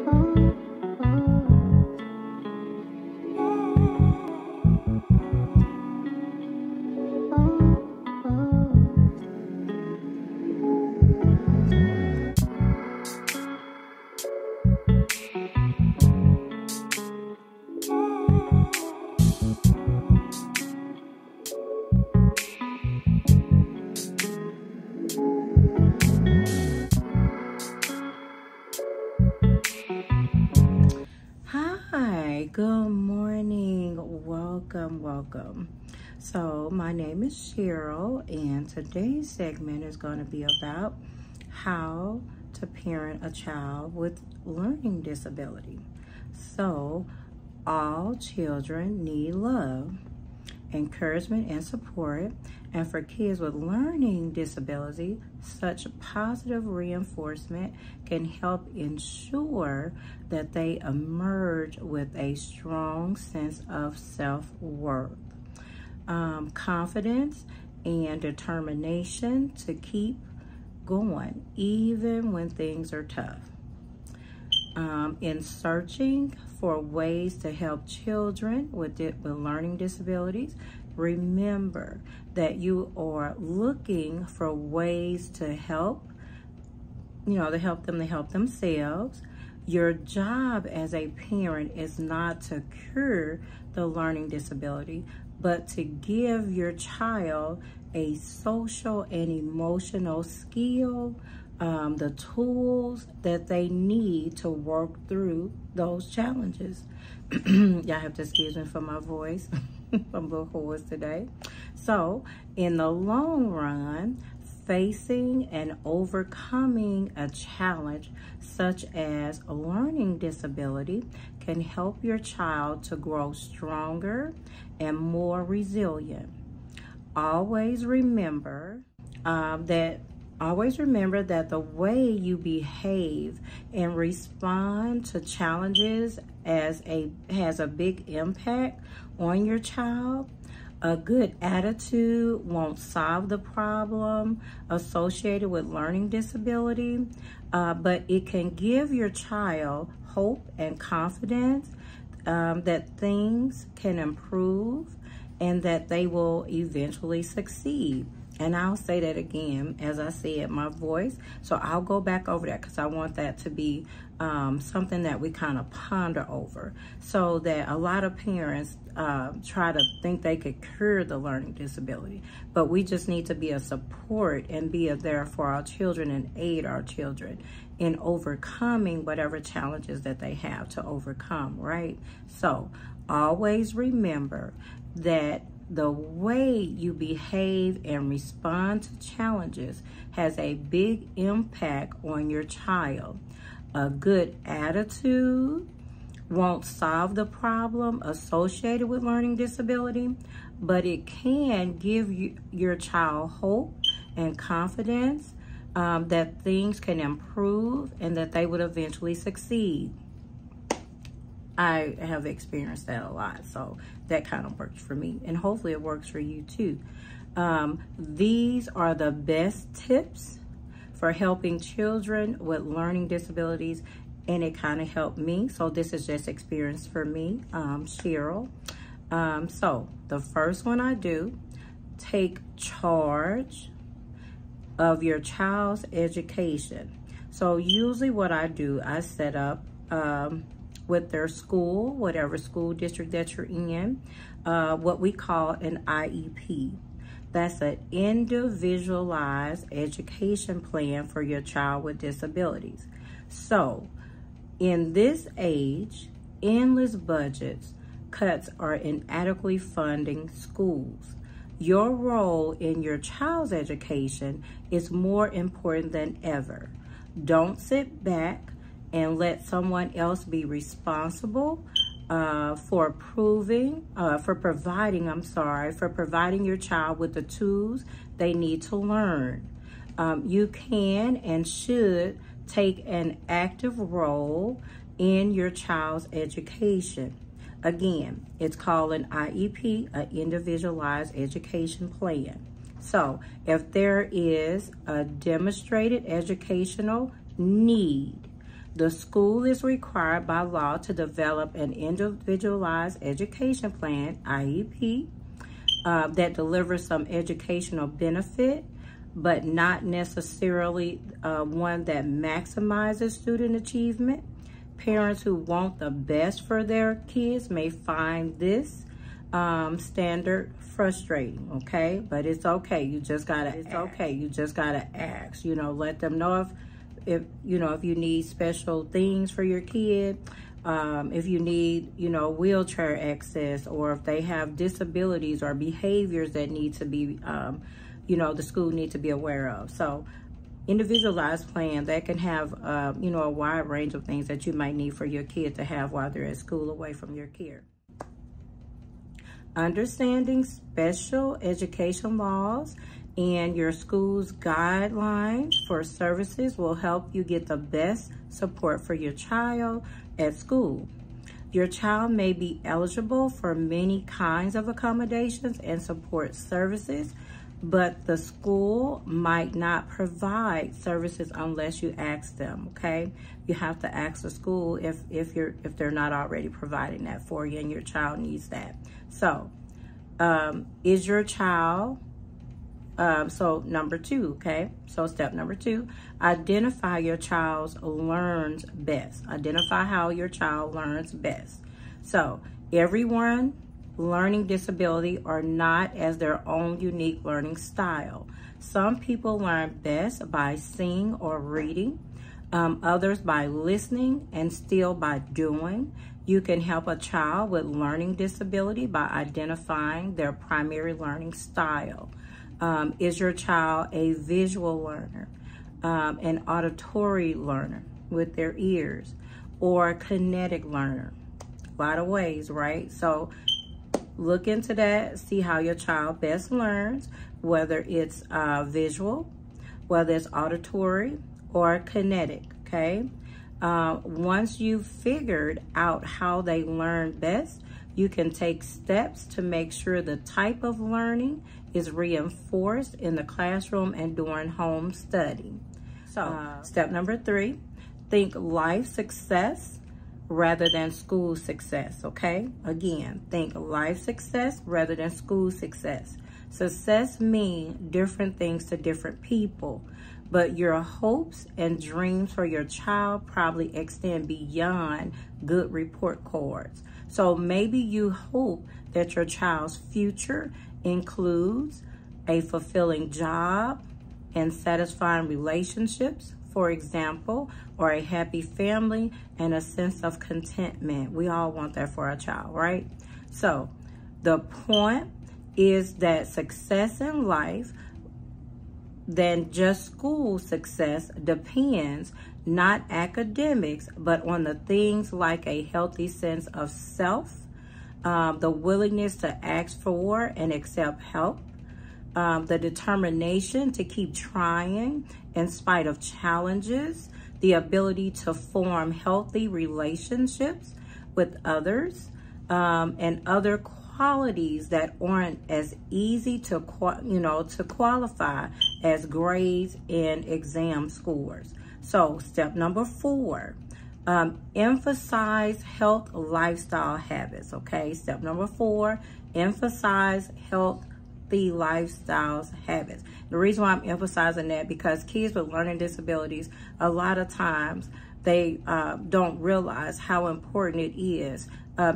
Hi, good morning. Welcome. So my name is Cheryl, and today's segment is going to be about how to parent a child with learning disability. So all children need love, encouragement, and support. And for kids with learning disability, such positive reinforcement can help ensure that they emerge with a strong sense of self-worth, confidence, and determination to keep going even when things are tough. In searching for ways to help children with learning disabilities, remember that you are looking for ways to help, to help them to help themselves. Your job as a parent is not to cure the learning disability, but to give your child a social and emotional skill, the tools that they need to work through those challenges. Y'all have to excuse me for my voice. I'm a little hoarse today. So in the long run, facing and overcoming a challenge such as a learning disability can help your child to grow stronger and more resilient. Always remember that the way you behave and respond to challenges has a big impact on your child. A good attitude won't solve the problem associated with learning disability, but it can give your child hope and confidence that things can improve and that they will eventually succeed. And I'll say that again, as I said, my voice. So I'll go back over that because I want that to be something that we kind of ponder over, so that a lot of parents try to think they could cure the learning disability. But we just need to be a support and be there for our children and aid our children in overcoming whatever challenges that they have to overcome, right? So always remember that the way you behave and respond to challenges has a big impact on your child. A good attitude won't solve the problem associated with learning disability, but it can give your child hope and confidence that things can improve and that they would eventually succeed. I have experienced that a lot, so that kind of works for me, and hopefully it works for you too. These are the best tips for helping children with learning disabilities, and it kind of helped me. So this is just experience for me, Cheryl. So the first one I do, take charge of your child's education. So usually what I do, I set up with their school, whatever school district that you're in, what we call an IEP. That's an individualized education plan for your child with disabilities. So in this age, endless budgets, cuts are inadequately funding schools. Your role in your child's education is more important than ever. Don't sit back and let someone else be responsible for providing your child with the tools they need to learn. You can and should take an active role in your child's education. Again, it's called an IEP, an individualized education plan. So if there is a demonstrated educational need, The school is required by law to develop an individualized education plan, IEP, that delivers some educational benefit, but not necessarily one that maximizes student achievement. Parents who want the best for their kids may find this standard frustrating, okay? But it's okay. You just gotta ask. You know, let them know if you need special things for your kid, if you need, wheelchair access, or if they have disabilities or behaviors that need to be, the school needs to be aware of. So individualized plan that can have, a wide range of things that you might need for your kid to have while they're at school away from your care. Understanding special education laws and your school's guidelines for services will help you get the best support for your child at school. Your child may be eligible for many kinds of accommodations and support services, but the school might not provide services unless you ask them, okay? You have to ask the school if they're not already providing that for you and your child needs that. So, is your child, so number 2, okay? So step number 2, identify your child's learns best. Identify how your child learns best. So everyone learning disability or not as their own unique learning style. Some people learn best by seeing or reading, others by listening, and still by doing. You can help a child with learning disability by identifying their primary learning style. Is your child a visual learner, an auditory learner with their ears, or a kinetic learner? A lot of ways, right? So look into that, see how your child best learns, whether it's visual, whether it's auditory, or kinetic, okay? Once you've figured out how they learn best, you can take steps to make sure the type of learning is reinforced in the classroom and during home study. So, step number 3, think life success rather than school success, okay? Again, think life success rather than school success. Success means different things to different people, but your hopes and dreams for your child probably extend beyond good report cards. So maybe you hope that your child's future includes a fulfilling job and satisfying relationships, for example, or a happy family and a sense of contentment. We all want that for our child, right? So the point is that success in life than just school success depends not academics, but on the things like a healthy sense of self, the willingness to ask for and accept help, the determination to keep trying in spite of challenges, the ability to form healthy relationships with others, and other qualities that aren't as easy to qualify as grades and exam scores. So step number 4, emphasize health lifestyle habits, okay? Step number 4, emphasize healthy lifestyles habits. The reason why I'm emphasizing that, because kids with learning disabilities, a lot of times they don't realize how important it is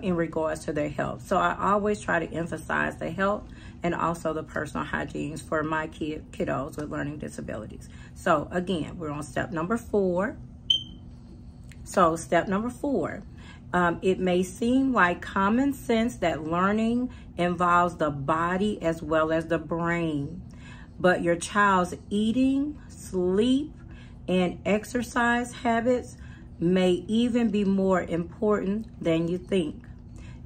in regards to their health. So I always try to emphasize the health and also the personal hygienes for my kiddos with learning disabilities. So again, we're on step number 4. So step number 4, it may seem like common sense that learning involves the body as well as the brain, but your child's eating, sleep, and exercise habits may even be more important than you think.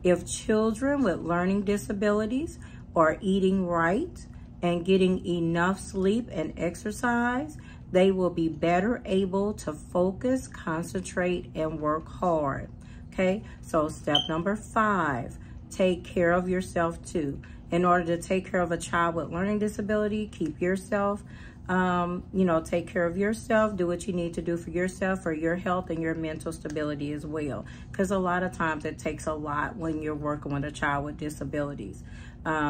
If children with learning disabilities are eating right and getting enough sleep and exercise, they will be better able to focus, concentrate, and work hard. Okay, so step number 5, take care of yourself too. In order to take care of a child with learning disability, keep yourself You know, take care of yourself, do what you need to do for yourself, for your health and your mental stability as well. Because a lot of times it takes a lot when you're working with a child with disabilities.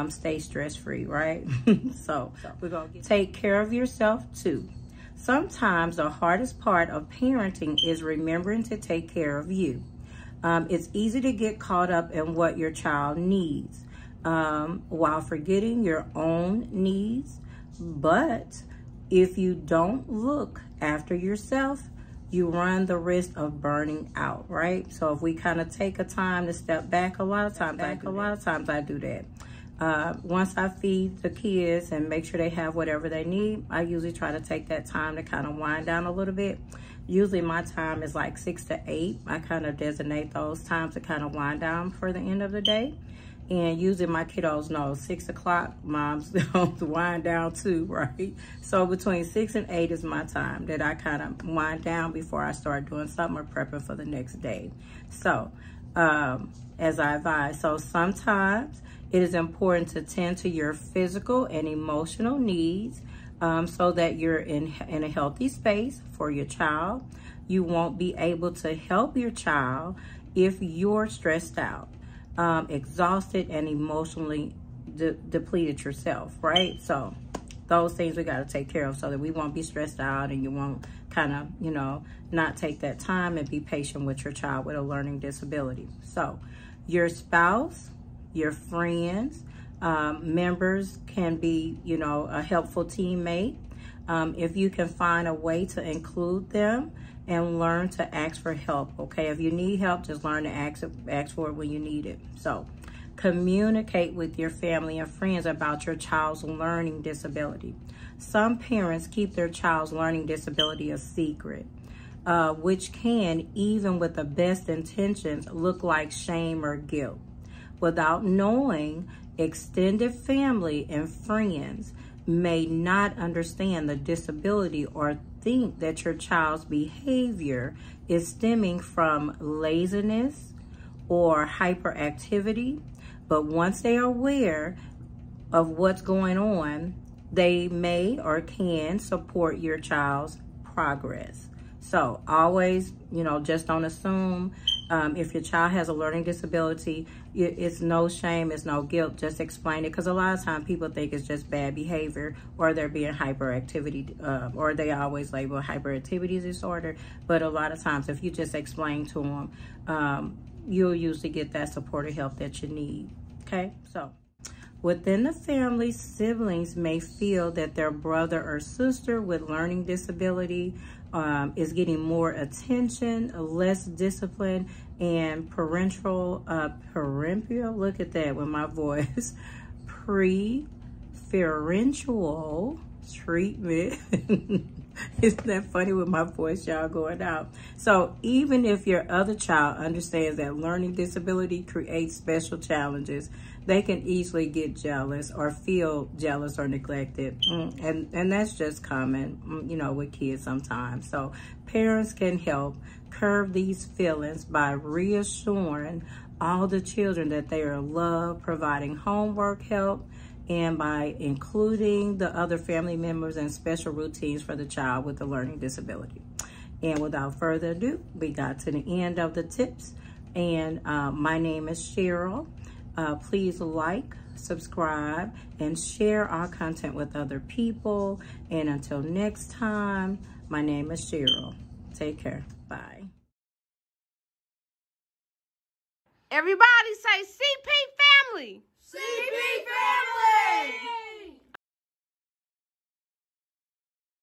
Stay stress-free, right? So we're going to take care of yourself too. Sometimes the hardest part of parenting is remembering to take care of you. It's easy to get caught up in what your child needs while forgetting your own needs. But if you don't look after yourself, you run the risk of burning out, right? So if we kind of take a time to step back, a lot of times I do that. Once I feed the kids and make sure they have whatever they need, I usually try to take that time to kind of wind down a little bit. Usually my time is like 6 to 8. I kind of designate those times to kind of wind down for the end of the day. And usually my kiddos know 6 o'clock, mom's going to wind down too, right? So between 6 and 8 is my time that I kind of wind down before I start doing something or prepping for the next day. So as I advise, so sometimes it is important to tend to your physical and emotional needs so that you're in a healthy space for your child. You won't be able to help your child if you're stressed out, exhausted, and emotionally depleted yourself, right? So those things we got to take care of so that we won't be stressed out and you won't kind of, you know, not take that time and be patient with your child with a learning disability. So your spouse, your friends, members can be, you know, a helpful teammate. If you can find a way to include them and learn to ask for help, okay? If you need help, just learn to ask for it when you need it. So communicate with your family and friends about your child's learning disability. Some parents keep their child's learning disability a secret, which can, even with the best intentions, look like shame or guilt. Without knowing, extended family and friends may not understand the disability or think that your child's behavior is stemming from laziness or hyperactivity. But once they are aware of what's going on, they may or can support your child's progress. So always, you know, just don't assume. If your child has a learning disability, it's no shame, it's no guilt. Just explain it, because a lot of times people think it's just bad behavior or they're being hyperactivity, or they always label hyperactivity disorder. But a lot of times if you just explain to them, you'll usually get that supportive help that you need, okay? So within the family, siblings may feel that their brother or sister with learning disability is getting more attention, less discipline, and parental, look at that with my voice, preferential treatment. Isn't that funny with my voice, y'all, going out? So even if your other child understands that learning disability creates special challenges, they can easily get jealous or feel jealous or neglected. And that's just common, you know, with kids sometimes. So parents can help curb these feelings by reassuring all the children that they are loved, providing homework help, and by including the other family members and special routines for the child with a learning disability. And without further ado, we got to the end of the tips. And my name is Cheryl. Please like, subscribe, and share our content with other people. And until next time, my name is Cheryl. Take care. Bye. Everybody say CP family.